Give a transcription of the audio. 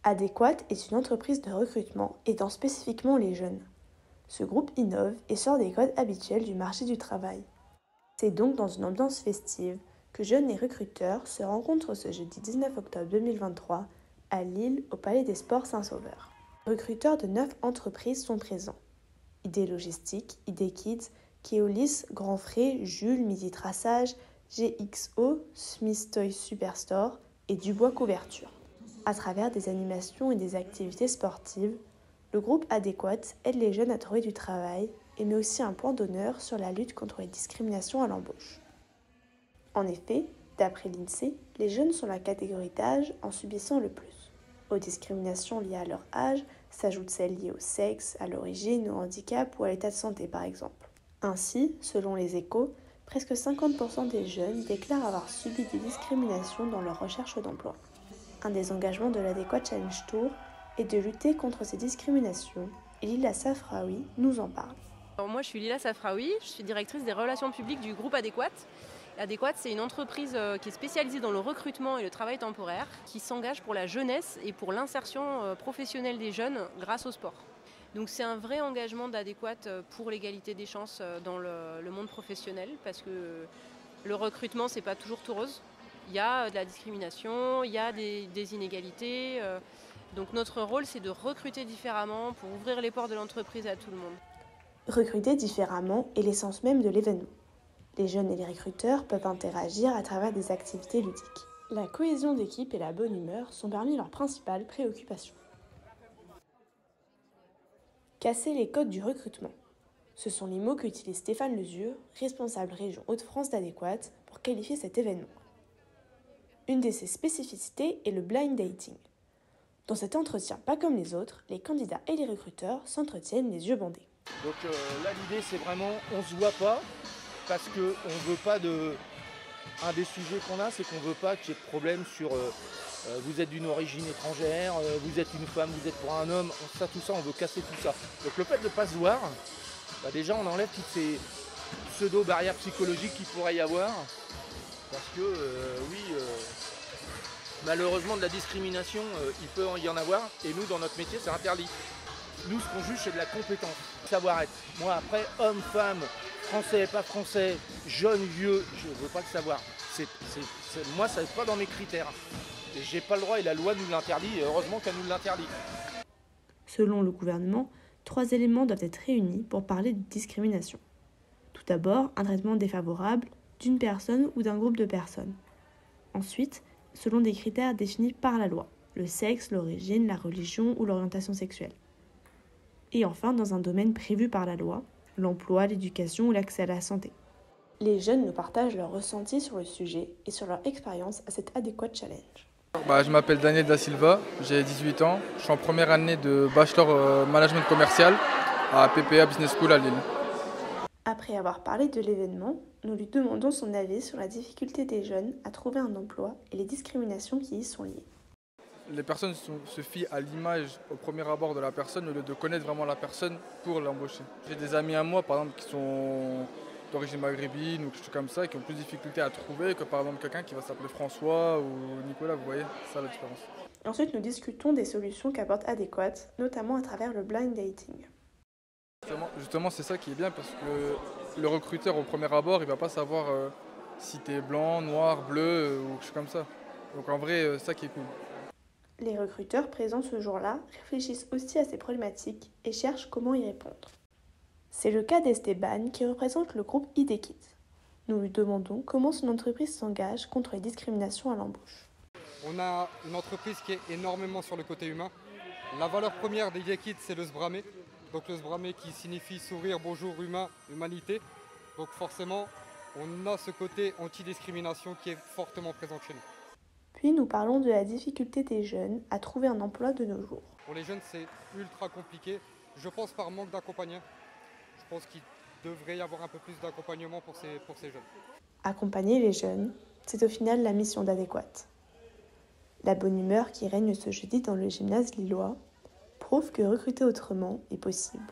Adéquate est une entreprise de recrutement aidant spécifiquement les jeunes. Ce groupe innove et sort des codes habituels du marché du travail. C'est donc dans une ambiance festive que jeunes et recruteurs se rencontrent ce jeudi 19 octobre 2023 à Lille au Palais des Sports Saint-Sauveur. Les recruteurs de 9 entreprises sont présents. ID Logistique, ID Kids, Keolis, Grand Frais, Jules, Midi Traçage, GXO, Smith Toy Superstore et Dubois Couverture. À travers des animations et des activités sportives, le groupe Adéquate aide les jeunes à trouver du travail et met aussi un point d'honneur sur la lutte contre les discriminations à l'embauche. En effet, d'après l'INSEE, les jeunes sont la catégorie d'âge en subissant le plus. Aux discriminations liées à leur âge s'ajoutent celles liées au sexe, à l'origine, au handicap ou à l'état de santé par exemple. Ainsi, selon les Échos, presque 50% des jeunes déclarent avoir subi des discriminations dans leur recherche d'emploi. Un des engagements de l'Adéquate Challenge Tour est de lutter contre ces discriminations et Lila Safraoui nous en parle. Alors moi je suis Lila Safraoui, je suis directrice des relations publiques du groupe Adéquate. Adéquate, c'est une entreprise qui est spécialisée dans le recrutement et le travail temporaire, qui s'engage pour la jeunesse et pour l'insertion professionnelle des jeunes grâce au sport. Donc c'est un vrai engagement d'Adéquate pour l'égalité des chances dans le monde professionnel, parce que le recrutement c'est pas toujours tout rose. Il y a de la discrimination, il y a des inégalités. Donc notre rôle c'est de recruter différemment pour ouvrir les portes de l'entreprise à tout le monde. Recruter différemment est l'essence même de l'événement. Les jeunes et les recruteurs peuvent interagir à travers des activités ludiques. La cohésion d'équipe et la bonne humeur sont parmi leurs principales préoccupations. Casser les codes du recrutement. Ce sont les mots qu'utilise Stéphane Lezure, responsable région Hauts-de-France d'Adéquate, pour qualifier cet événement. Une de ses spécificités est le blind dating. Dans cet entretien pas comme les autres, les candidats et les recruteurs s'entretiennent les yeux bandés. Donc là l'idée c'est vraiment on se voit pas parce qu'on ne veut pas de... Un des sujets qu'on a c'est qu'on ne veut pas qu'il y ait de problème sur vous êtes d'une origine étrangère, vous êtes une femme, vous êtes pour un homme, tout ça on veut casser tout ça. Donc le fait de ne pas se voir, déjà on enlève toutes ces pseudo-barrières psychologiques qu'il pourrait y avoir. Parce que malheureusement de la discrimination il peut y en avoir et nous dans notre métier c'est interdit. Nous ce qu'on juge c'est de la compétence, savoir-être. Moi après, homme, femme, français, pas français, jeune, vieux, je ne veux pas le savoir. Moi ça n'est pas dans mes critères. Et j'ai pas le droit et la loi nous l'interdit et heureusement qu'elle nous l'interdit. Selon le gouvernement, 3 éléments doivent être réunis pour parler de discrimination. Tout d'abord, un traitement défavorable d'une personne ou d'un groupe de personnes. Ensuite, selon des critères définis par la loi, le sexe, l'origine, la religion ou l'orientation sexuelle. Et enfin, dans un domaine prévu par la loi, l'emploi, l'éducation ou l'accès à la santé. Les jeunes nous partagent leurs ressentis sur le sujet et sur leur expérience à cet Adéquate Challenge. Je m'appelle Daniel Da Silva, j'ai 18 ans, je suis en première année de bachelor management commercial à PPA Business School à Lille. Après avoir parlé de l'événement, nous lui demandons son avis sur la difficulté des jeunes à trouver un emploi et les discriminations qui y sont liées. Les personnes se fient à l'image au premier abord de la personne au lieu de connaître vraiment la personne pour l'embaucher. J'ai des amis à moi par exemple qui sont d'origine maghrébine ou quelque chose comme ça et qui ont plus de difficultés à trouver que par exemple quelqu'un qui va s'appeler François ou Nicolas, vous voyez, c'est ça la différence. Ensuite, nous discutons des solutions qu'apporte Adéquate, notamment à travers le blind dating. Justement, c'est ça qui est bien parce que le recruteur au premier abord, il ne va pas savoir si tu es blanc, noir, bleu ou quelque chose comme ça. Donc en vrai, c'est ça qui est cool. Les recruteurs présents ce jour-là réfléchissent aussi à ces problématiques et cherchent comment y répondre. C'est le cas d'Esteban qui représente le groupe ID Kids. Nous lui demandons comment son entreprise s'engage contre les discriminations à l'embauche. On a une entreprise qui est énormément sur le côté humain. La valeur première d'ID Kids, c'est le sbramé. Donc le sbramé qui signifie sourire, bonjour, humain, humanité. Donc forcément, on a ce côté anti-discrimination qui est fortement présent chez nous. Puis nous parlons de la difficulté des jeunes à trouver un emploi de nos jours. Pour les jeunes, c'est ultra compliqué. Je pense par manque d'accompagnement. Je pense qu'il devrait y avoir un peu plus d'accompagnement pour ces jeunes. Accompagner les jeunes, c'est au final la mission d'Adéquate. La bonne humeur qui règne ce jeudi dans le gymnase lillois prouve que recruter autrement est possible.